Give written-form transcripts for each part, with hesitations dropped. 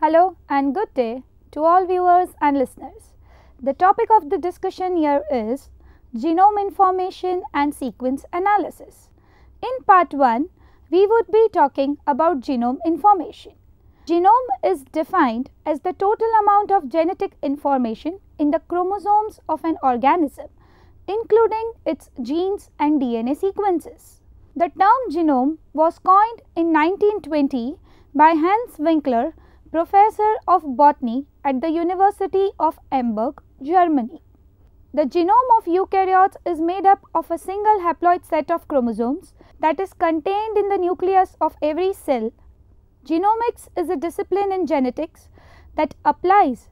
Hello and good day to all viewers and listeners. The topic of the discussion here is genome information and sequence analysis. In part 1, we would be talking about genome information. Genome is defined as the total amount of genetic information in the chromosomes of an organism, including its genes and DNA sequences. The term genome was coined in 1920 by Hans Winkler, professor of botany at the University of Hamburg, Germany. The genome of eukaryotes is made up of a single haploid set of chromosomes that is contained in the nucleus of every cell. Genomics is a discipline in genetics that applies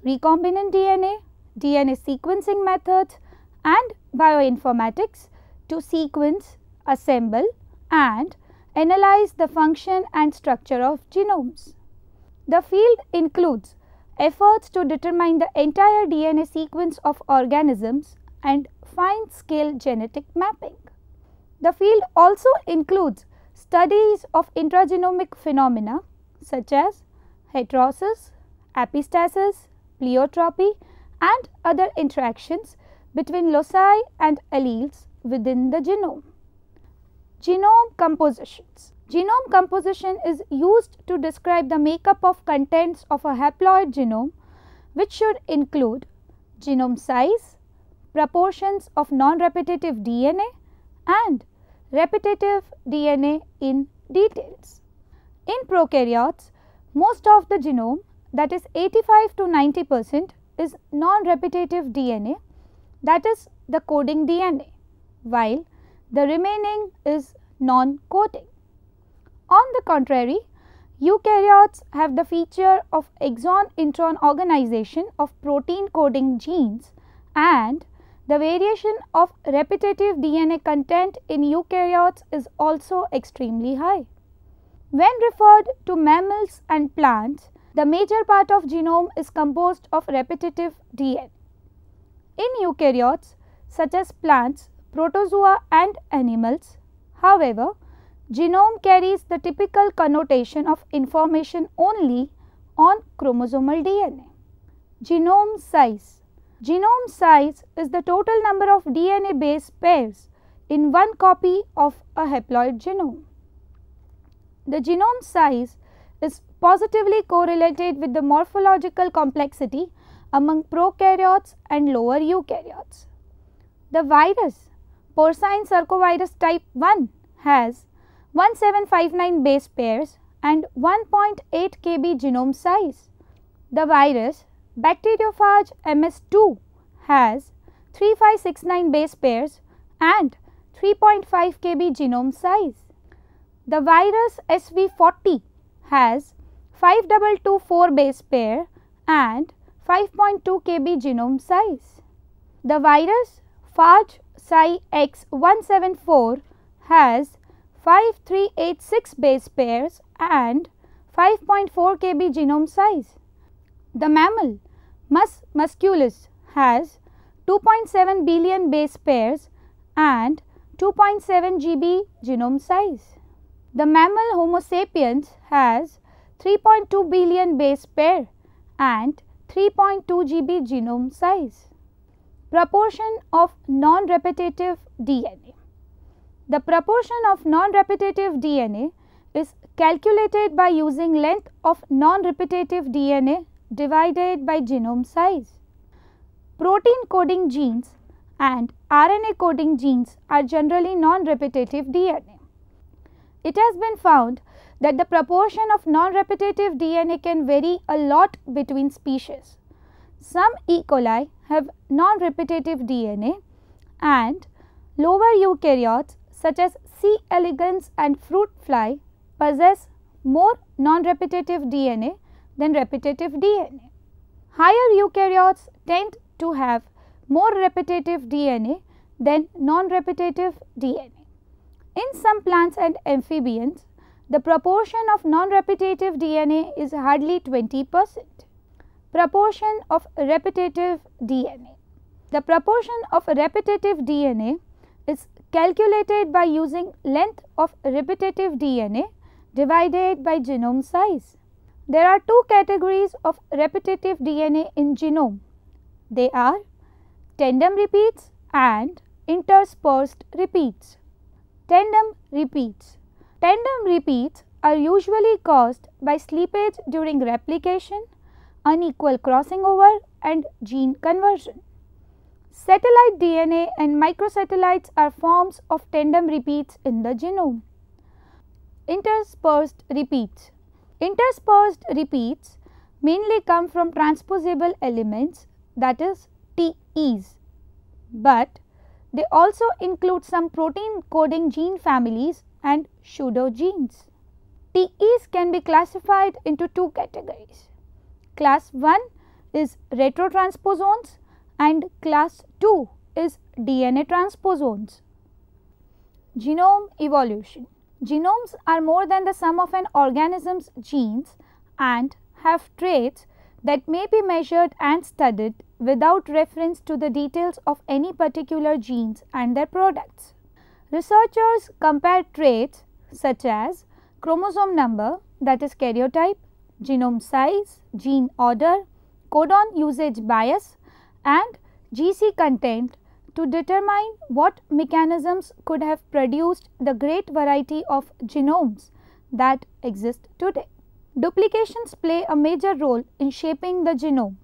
recombinant DNA, DNA sequencing methods, and bioinformatics to sequence, assemble, and analyze the function and structure of genomes. The field includes efforts to determine the entire DNA sequence of organisms and fine-scale genetic mapping. The field also includes studies of intragenomic phenomena such as heterosis, epistasis, pleiotropy, and other interactions between loci and alleles within the genome. Genome compositions. Genome composition is used to describe the makeup of contents of a haploid genome, which should include genome size, proportions of non-repetitive DNA, and repetitive DNA in details. In prokaryotes, most of the genome, that is 85 to 90%, is non-repetitive DNA, that is the coding DNA, while the remaining is non-coding. On the contrary, eukaryotes have the feature of exon-intron organization of protein coding genes, and the variation of repetitive DNA content in eukaryotes is also extremely high. When referred to mammals and plants, the major part of genome is composed of repetitive DNA. In eukaryotes such as plants, protozoa and animals, however, genome carries the typical connotation of information only on chromosomal DNA. Genome size. Genome size is the total number of DNA base pairs in one copy of a haploid genome. The genome size is positively correlated with the morphological complexity among prokaryotes and lower eukaryotes. The virus, porcine circovirus type 1, has 1759 base pairs and 1.8 kb genome size. The virus bacteriophage MS2 has 3569 base pairs and 3.5 kb genome size. The virus SV40 has 5224 base pair and 5.2 kb genome size. The virus phage Psi-X174 has 5386 base pairs and 5.4 kb genome size. The mammal Mus musculus has 2.7 billion base pairs and 2.7 GB genome size. The mammal Homo sapiens has 3.2 billion base pair and 3.2 GB genome size. Proportion of non-repetitive DNA. The proportion of non-repetitive DNA is calculated by using length of non-repetitive DNA divided by genome size. Protein coding genes and RNA coding genes are generally non-repetitive DNA. It has been found that the proportion of non-repetitive DNA can vary a lot between species. Some E. coli have non-repetitive DNA, and lower eukaryotes such as C. elegans and fruit fly possess more non-repetitive DNA than repetitive DNA. Higher eukaryotes tend to have more repetitive DNA than non-repetitive DNA. In some plants and amphibians, the proportion of non-repetitive DNA is hardly 20%. Proportion of repetitive DNA. The proportion of repetitive DNA is calculated by using length of repetitive DNA divided by genome size. There are two categories of repetitive DNA in genome. They are tandem repeats and interspersed repeats. Tandem repeats. Tandem repeats are usually caused by slippage during replication, unequal crossing over, and gene conversion. Satellite DNA and microsatellites are forms of tandem repeats in the genome. Interspersed repeats. Interspersed repeats mainly come from transposable elements, that is TEs, but they also include some protein coding gene families and pseudogenes. TEs can be classified into two categories. Class 1 is retrotransposons and class 2 is DNA transposons. Genome evolution. Genomes are more than the sum of an organism's genes and have traits that may be measured and studied without reference to the details of any particular genes and their products. Researchers compare traits such as chromosome number, that is karyotype, genome size, gene order, codon usage bias, and GC content to determine what mechanisms could have produced the great variety of genomes that exist today. Duplications play a major role in shaping the genome.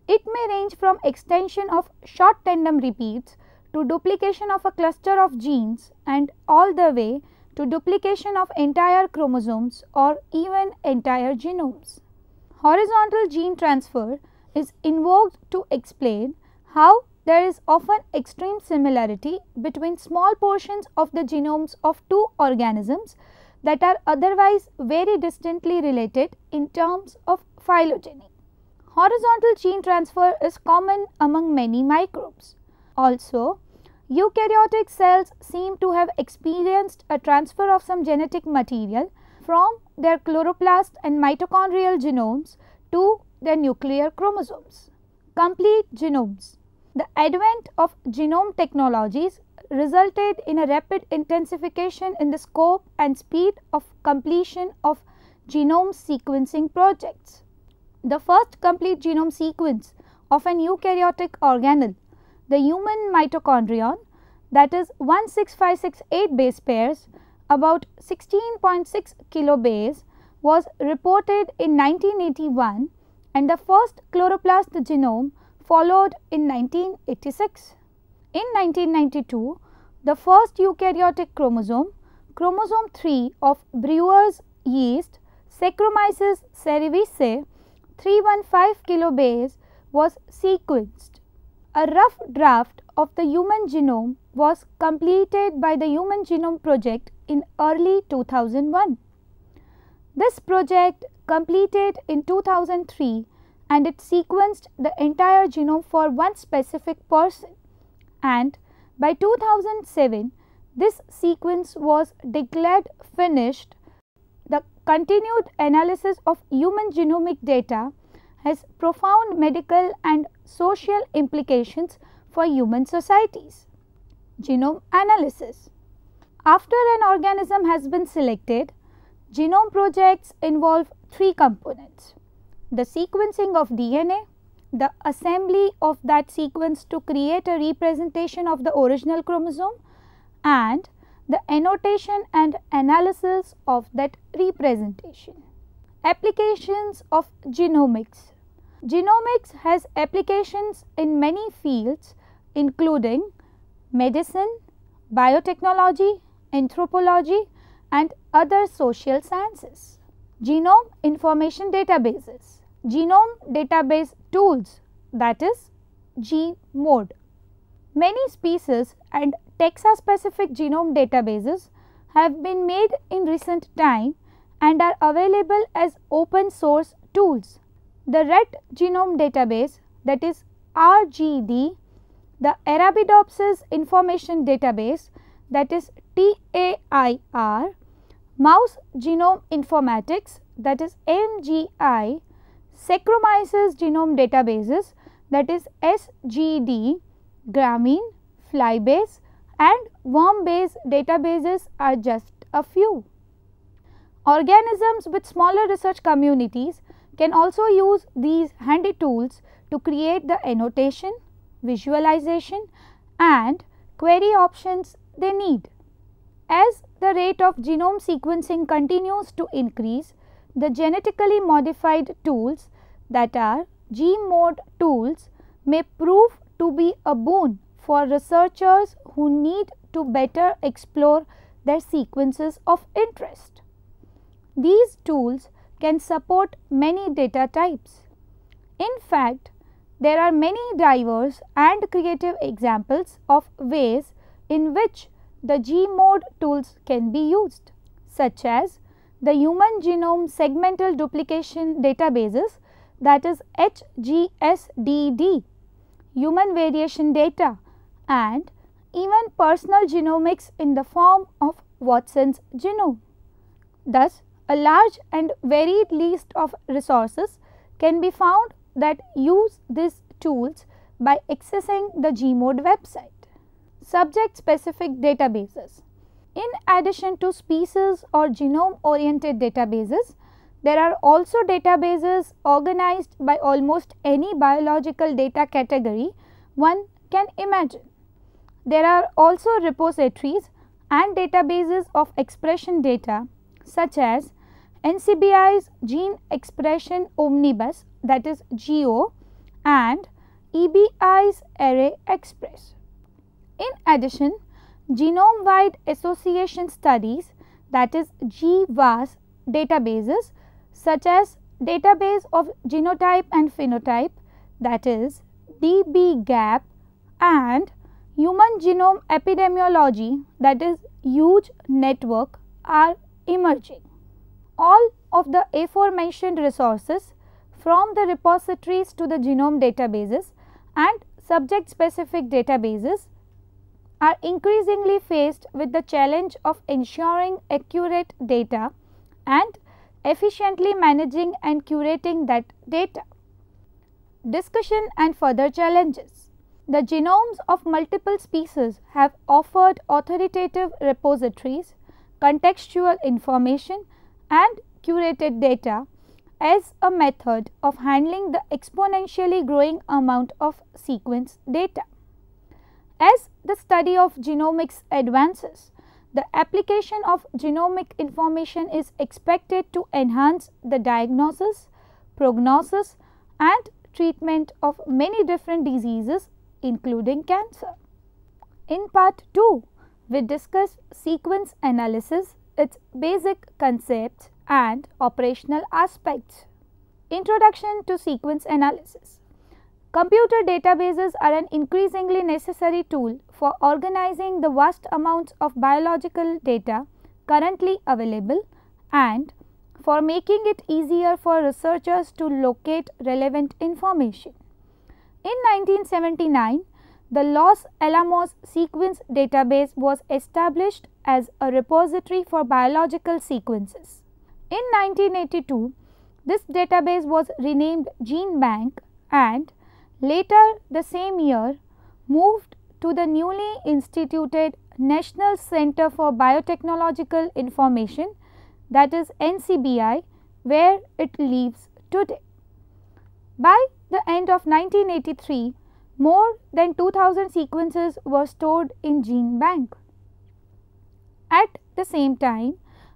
It may range from extension of short tandem repeats to duplication of a cluster of genes and all the way to duplication of entire chromosomes or even entire genomes. Horizontal gene transfer is invoked to explain how there is often extreme similarity between small portions of the genomes of two organisms that are otherwise very distantly related in terms of phylogeny. Horizontal gene transfer is common among many microbes. Also, eukaryotic cells seem to have experienced a transfer of some genetic material from their chloroplast and mitochondrial genomes to their nuclear chromosomes. Complete genomes. The advent of genome technologies resulted in a rapid intensification in the scope and speed of completion of genome sequencing projects. The first complete genome sequence of an eukaryotic organelle, the human mitochondrion, that is 16568 base pairs, about 16.6 kilobase, was reported in 1981 and the first chloroplast genome followed in 1986. In 1992, the first eukaryotic chromosome, chromosome 3 of Brewer's yeast Saccharomyces cerevisiae 315 kilobase, was sequenced. A rough draft of the human genome was completed by the Human Genome Project in early 2001. This project completed in 2003 and it sequenced the entire genome for one specific person, and by 2007 this sequence was declared finished. The continued analysis of human genomic data has profound medical and social implications for human societies. Genome analysis. After an organism has been selected, genome projects involve three components: the sequencing of DNA, the assembly of that sequence to create a representation of the original chromosome, and the annotation and analysis of that representation. Applications of genomics. Genomics has applications in many fields including medicine, biotechnology, anthropology, and other social sciences. Genome information databases. Genome database tools, that is GMODE. Many species and taxa-specific genome databases have been made in recent time and are available as open source tools. The Rett Genome Database, that is RGD, the Arabidopsis Information Database, that is TAIR, Mouse Genome Informatics, that is MGI, Saccharomyces Genome Databases, that is SGD, Gramine, Flybase and Wormbase databases are just a few. Organisms with smaller research communities can also use these handy tools to create the annotation, visualization and query options they need. As the rate of genome sequencing continues to increase, the genetically modified tools, that are GMOD tools, may prove to be a boon for researchers who need to better explore their sequences of interest. These tools can support many data types. In fact, there are many diverse and creative examples of ways in which the GMOD tools can be used, such as the Human Genome Segmental Duplication Databases, that is HGSDD, Human Variation Data, and even personal genomics in the form of Watson's genome. Thus, a large and varied list of resources can be found that use these tools by accessing the GMOD website. Subject specific databases. In addition to species or genome oriented databases, there are also databases organized by almost any biological data category one can imagine. There are also repositories and databases of expression data, such as NCBI's Gene Expression Omnibus, that is GEO, and EBI's Array Express. In addition, genome-wide association studies, that is GWAS databases, such as Database of Genotype and Phenotype, that is dbGaP, and Human Genome Epidemiology, that is HUGE network, are emerging. All of the aforementioned resources, from the repositories to the genome databases and subject specific databases, are increasingly faced with the challenge of ensuring accurate data and efficiently managing and curating that data. Discussion and further challenges. The genomes of multiple species have offered authoritative repositories, contextual information and curated data as a method of handling the exponentially growing amount of sequence data. As the study of genomics advances, the application of genomic information is expected to enhance the diagnosis, prognosis and treatment of many different diseases, including cancer. In part 2, we discuss sequence analysis, its basic concepts and operational aspects. Introduction to sequence analysis. Computer databases are an increasingly necessary tool for organizing the vast amounts of biological data currently available and for making it easier for researchers to locate relevant information. In 1979, the Los Alamos Sequence Database was established as a repository for biological sequences. In 1982, this database was renamed GenBank and later the same year moved to the newly instituted National Center for Biotechnological Information, that is NCBI, where it lives today. By the end of 1983, more than 2000 sequences were stored in GenBank. At the same time,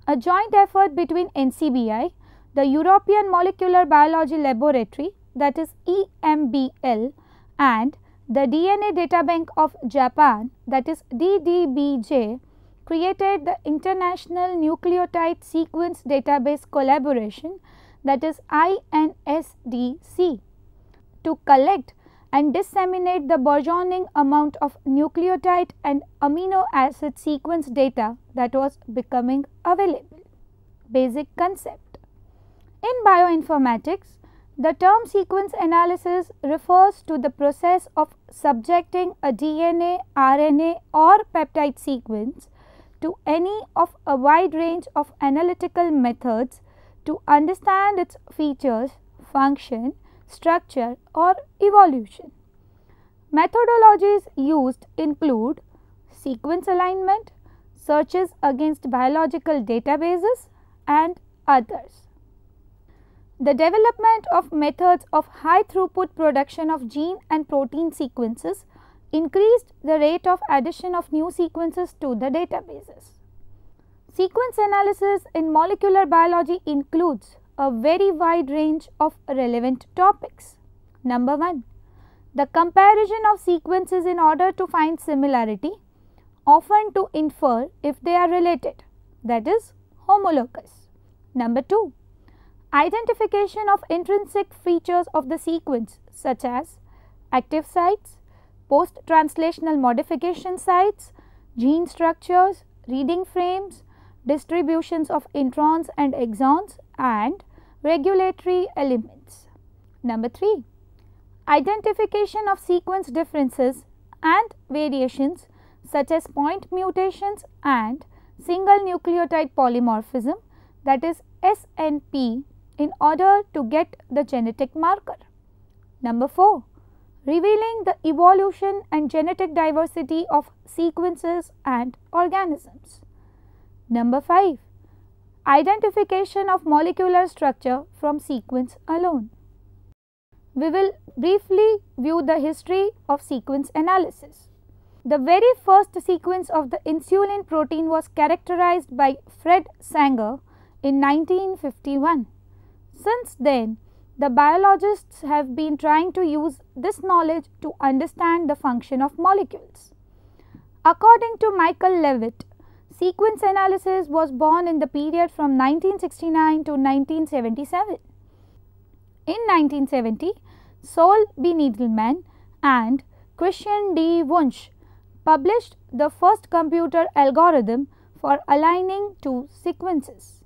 a joint effort between NCBI, the European Molecular Biology Laboratory, that is EMBL, and the DNA Databank of Japan, that is DDBJ, created the International Nucleotide Sequence Database Collaboration, that is INSDC, to collect and disseminate the burgeoning amount of nucleotide and amino acid sequence data that was becoming available. Basic concept. In bioinformatics, the term sequence analysis refers to the process of subjecting a DNA, RNA or peptide sequence to any of a wide range of analytical methods to understand its features, function, structure or evolution. Methodologies used include sequence alignment, searches against biological databases, and others. The development of methods of high throughput production of gene and protein sequences increased the rate of addition of new sequences to the databases. Sequence analysis in molecular biology includes a very wide range of relevant topics. Number 1. The comparison of sequences in order to find similarity, often to infer if they are related, that is homologous. Number 2. Identification of intrinsic features of the sequence such as active sites, post-translational modification sites, gene structures, reading frames, distributions of introns and exons, and regulatory elements. Number 3. Identification of sequence differences and variations such as point mutations and single nucleotide polymorphism, that is SNP, in order to get the genetic marker. Number 4. Revealing the evolution and genetic diversity of sequences and organisms. Number 5. Identification of molecular structure from sequence alone. We will briefly view the history of sequence analysis. The very first sequence of the insulin protein was characterized by Fred Sanger in 1951. Since then, the biologists have been trying to use this knowledge to understand the function of molecules. According to Michael Levitt, sequence analysis was born in the period from 1969 to 1977. In 1970, Saul B. Needleman and Christian D. Wunsch published the first computer algorithm for aligning two sequences.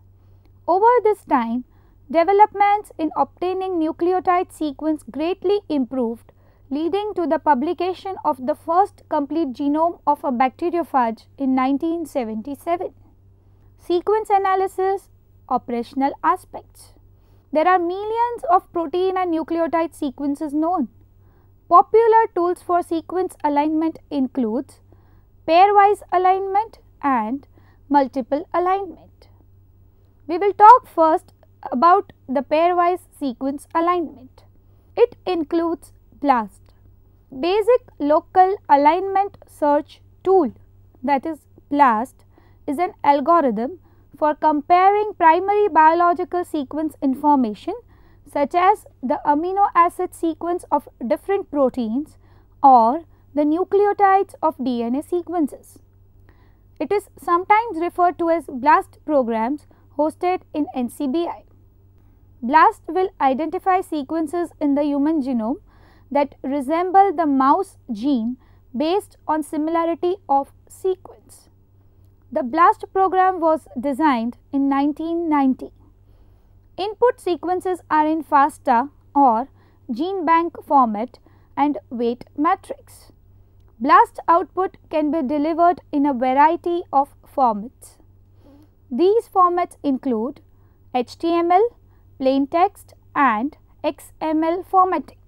Over this time, developments in obtaining nucleotide sequence greatly improved, leading to the publication of the first complete genome of a bacteriophage in 1977. Sequence analysis operational aspects. There are millions of protein and nucleotide sequences known. Popular tools for sequence alignment includes pairwise alignment and multiple alignment. We will talk first about the pairwise sequence alignment. It includes BLAST, Basic Local Alignment Search Tool, that is BLAST, is an algorithm for comparing primary biological sequence information such as the amino acid sequence of different proteins or the nucleotides of DNA sequences. It is sometimes referred to as BLAST programs hosted in NCBI. BLAST will identify sequences in the human genome that resemble the mouse gene based on similarity of sequence. The BLAST program was designed in 1990. Input sequences are in FASTA or gene bank format and weight matrix. BLAST output can be delivered in a variety of formats. These formats include HTML, plain text and XML formatting.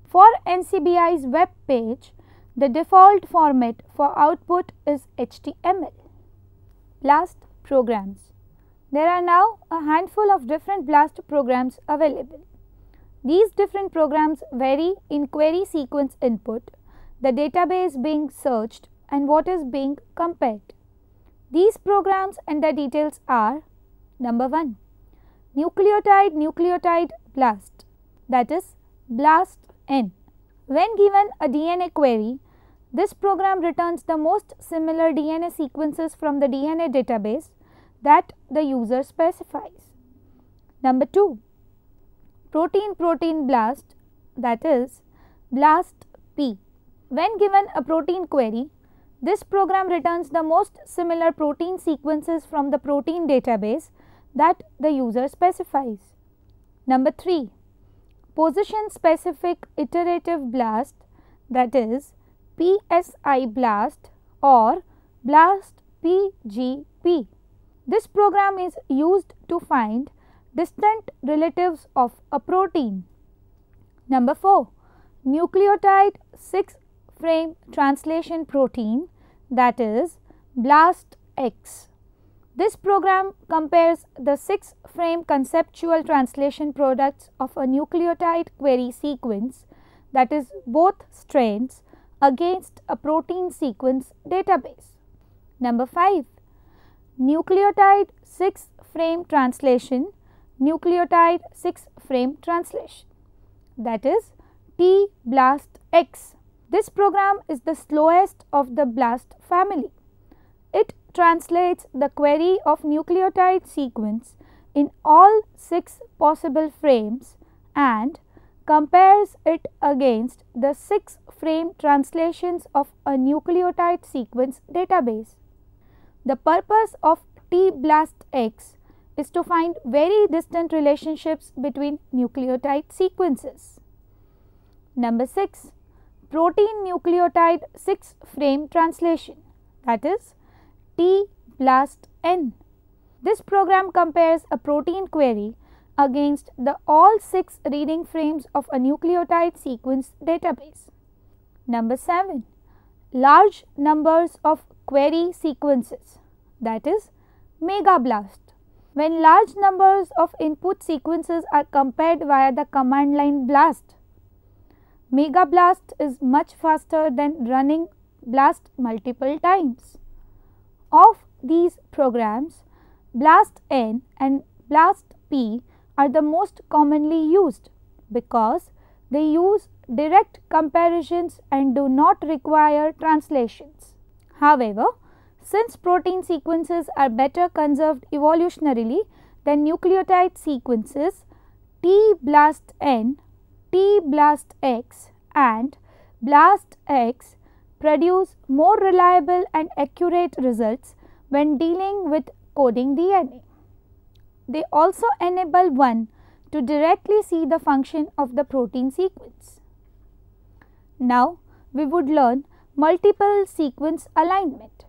For NCBI's web page, the default format for output is HTML. BLAST programs. There are now a handful of different BLAST programs available. These different programs vary in query sequence input, the database being searched and what is being compared. These programs and their details are: number 1. Nucleotide BLAST, that is BLAST-N. When given a DNA query, this program returns the most similar DNA sequences from the DNA database that the user specifies. Number 2. Protein BLAST, that is BLAST-P. When given a protein query, this program returns the most similar protein sequences from the protein database that the user specifies. Number 3. Position specific iterative BLAST, that is PSI BLAST or BLAST-PGP. This program is used to find distant relatives of a protein. Number 4. Nucleotide 6' translation protein, that is BLAST-X. This program compares the 6-frame conceptual translation products of a nucleotide query sequence, that is both strands, against a protein sequence database. Number 5. Nucleotide 6-frame translation, nucleotide 6-frame translation, that is T-BLAST-X. This program is the slowest of the BLAST family. It translates the query of nucleotide sequence in all 6 possible frames and compares it against the 6-frame translations of a nucleotide sequence database. The purpose of T-BLAST-X is to find very distant relationships between nucleotide sequences. Number 6. Protein nucleotide 6-frame translation, that is T-BLAST-N. This program compares a protein query against the all 6 reading frames of a nucleotide sequence database. Number 7. Large numbers of query sequences, that is MEGABLAST. When large numbers of input sequences are compared via the command line BLAST, MEGABLAST is much faster than running BLAST multiple times. Of these programs, BLAST-N and BLAST-P are the most commonly used because they use direct comparisons and do not require translations. However, since protein sequences are better conserved evolutionarily than nucleotide sequences, T-BLAST-N, T-BLAST-X and BLAST-X produce more reliable and accurate results when dealing with coding DNA. They also enable one to directly see the function of the protein sequence. Now, we would learn multiple sequence alignment.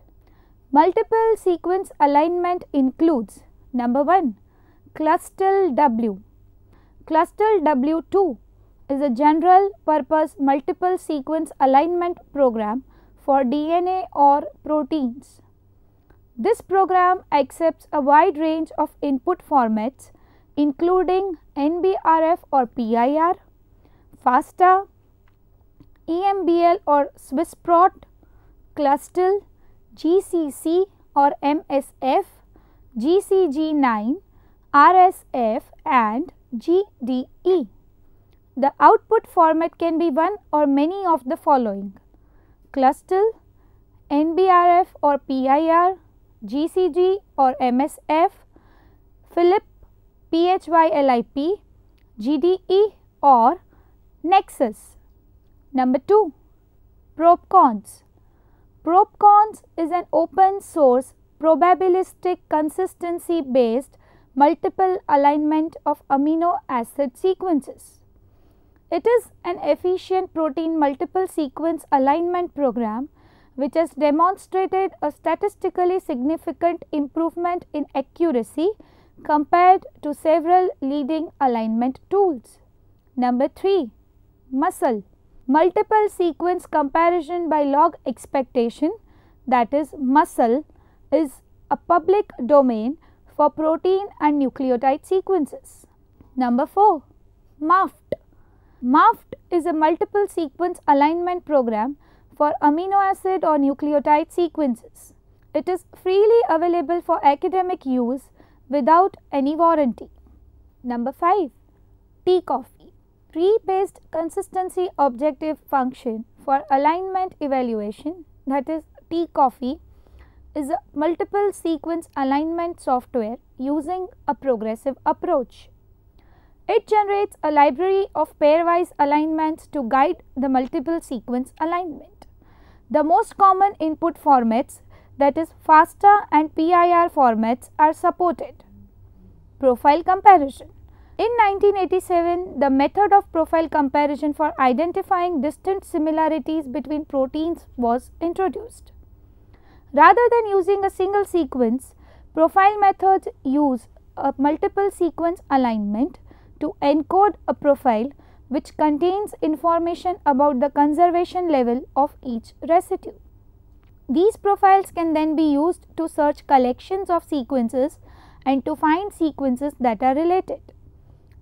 Multiple sequence alignment includes number 1. Clustal W. Clustal W2 is a general purpose multiple sequence alignment program for DNA or proteins. This program accepts a wide range of input formats including NBRF or PIR, FASTA, EMBL or SwissProt, Clustal, GCC or MSF, GCG9, RSF and GDE. The output format can be one or many of the following: Clustal, NBRF or PIR, GCG or MSF, Philip, PHYLIP, GDE or Nexus. Number 2. ProbCons. ProbCons is an open source probabilistic consistency based multiple alignment of amino acid sequences. It is an efficient protein multiple sequence alignment program which has demonstrated a statistically significant improvement in accuracy compared to several leading alignment tools. Number 3. MUSCLE. Multiple sequence comparison by log expectation, that is MUSCLE, is a public domain for protein and nucleotide sequences. Number 4. MAFT. MAFT is a multiple sequence alignment program for amino acid or nucleotide sequences. It is freely available for academic use without any warranty. Number 5. TCOFFEE. Tree-based consistency objective function for alignment evaluation, that is TCOFFEE, is a multiple sequence alignment software using a progressive approach. It generates a library of pairwise alignments to guide the multiple sequence alignment. The most common input formats, that is FASTA and PIR formats, are supported. Profile comparison. In 1987, the method of profile comparison for identifying distant similarities between proteins was introduced. Rather than using a single sequence, profile methods use a multiple sequence alignment to encode a profile which contains information about the conservation level of each residue. These profiles can then be used to search collections of sequences and to find sequences that are related.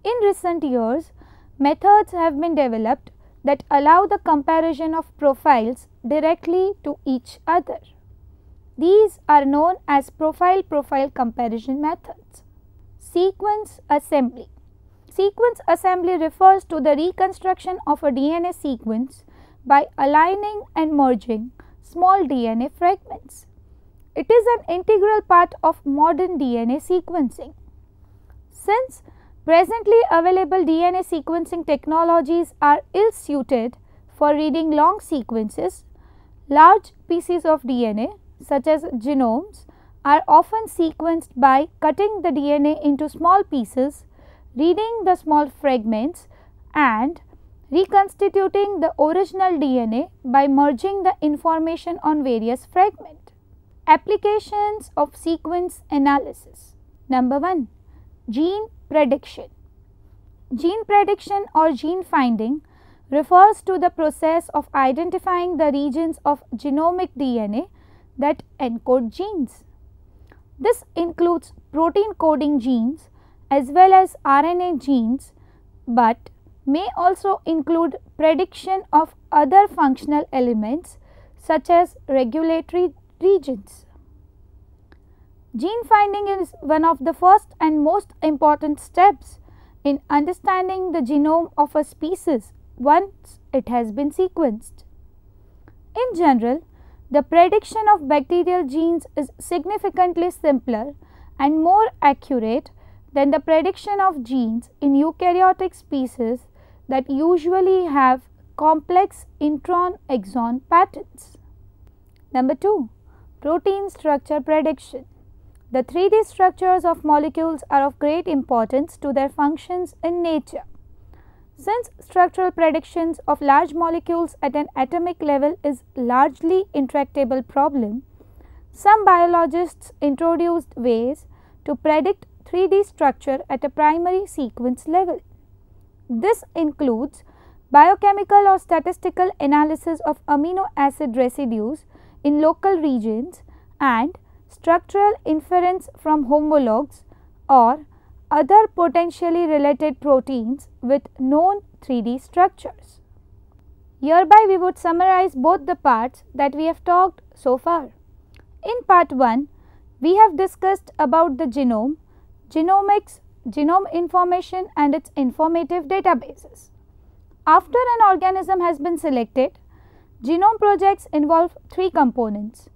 In recent years, methods have been developed that allow the comparison of profiles directly to each other. These are known as profile-profile comparison methods. Sequence assembly. Sequence assembly refers to the reconstruction of a DNA sequence by aligning and merging small DNA fragments. It is an integral part of modern DNA sequencing. Since presently available DNA sequencing technologies are ill suited for reading long sequences, large pieces of DNA such as genomes are often sequenced by cutting the DNA into small pieces, reading the small fragments and reconstituting the original DNA by merging the information on various fragments. Applications of sequence analysis. Number 1. Gene prediction. Gene prediction or gene finding refers to the process of identifying the regions of genomic DNA that encode genes. This includes protein coding genes as well as RNA genes, but may also include prediction of other functional elements such as regulatory regions. Gene finding is one of the first and most important steps in understanding the genome of a species once it has been sequenced. In general, the prediction of bacterial genes is significantly simpler and more accurate than the prediction of genes in eukaryotic species that usually have complex intron-exon patterns. Number 2. Protein structure prediction. The 3D structures of molecules are of great importance to their functions in nature. Since structural predictions of large molecules at an atomic level is largely intractable problem, some biologists introduced ways to predict 3D structure at a primary sequence level. This includes biochemical or statistical analysis of amino acid residues in local regions and structural inference from homologs or other potentially related proteins with known 3D structures. Hereby we would summarize both the parts that we have talked so far. In part 1, we have discussed about the genome, genomics, genome information and its informative databases. After an organism has been selected, genome projects involve 3 components: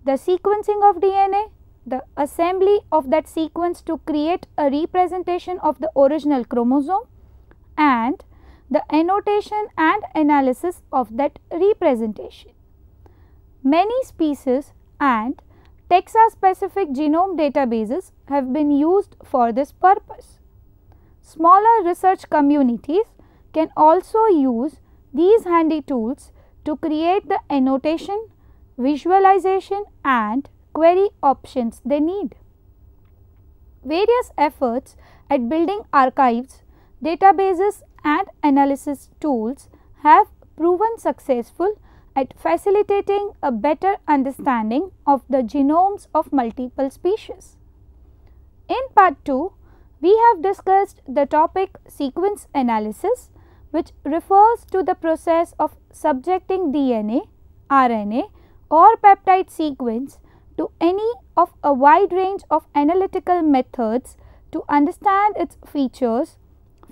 the sequencing of DNA, the assembly of that sequence to create a representation of the original chromosome, and the annotation and analysis of that representation. Many species and taxa-specific genome databases have been used for this purpose. Smaller research communities can also use these handy tools to create the annotation, visualization and query options they need. Various efforts at building archives, databases and analysis tools have proven successful at facilitating a better understanding of the genomes of multiple species. In part 2, we have discussed the topic sequence analysis, which refers to the process of subjecting DNA, RNA or peptide sequence to any of a wide range of analytical methods to understand its features,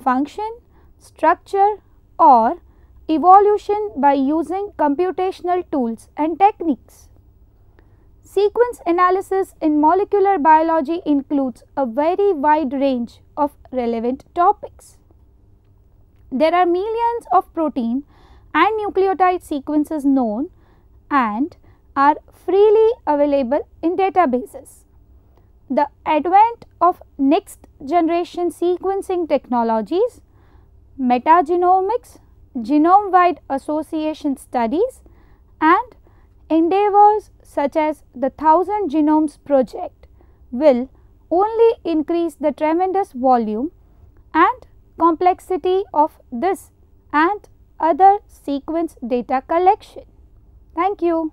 function, structure or evolution by using computational tools and techniques. Sequence analysis in molecular biology includes a very wide range of relevant topics. There are millions of protein and nucleotide sequences known and are freely available in databases. The advent of next generation sequencing technologies, metagenomics, genome-wide association studies and endeavors such as the 1000 Genomes Project will only increase the tremendous volume and complexity of this and other sequence data collection. Thank you.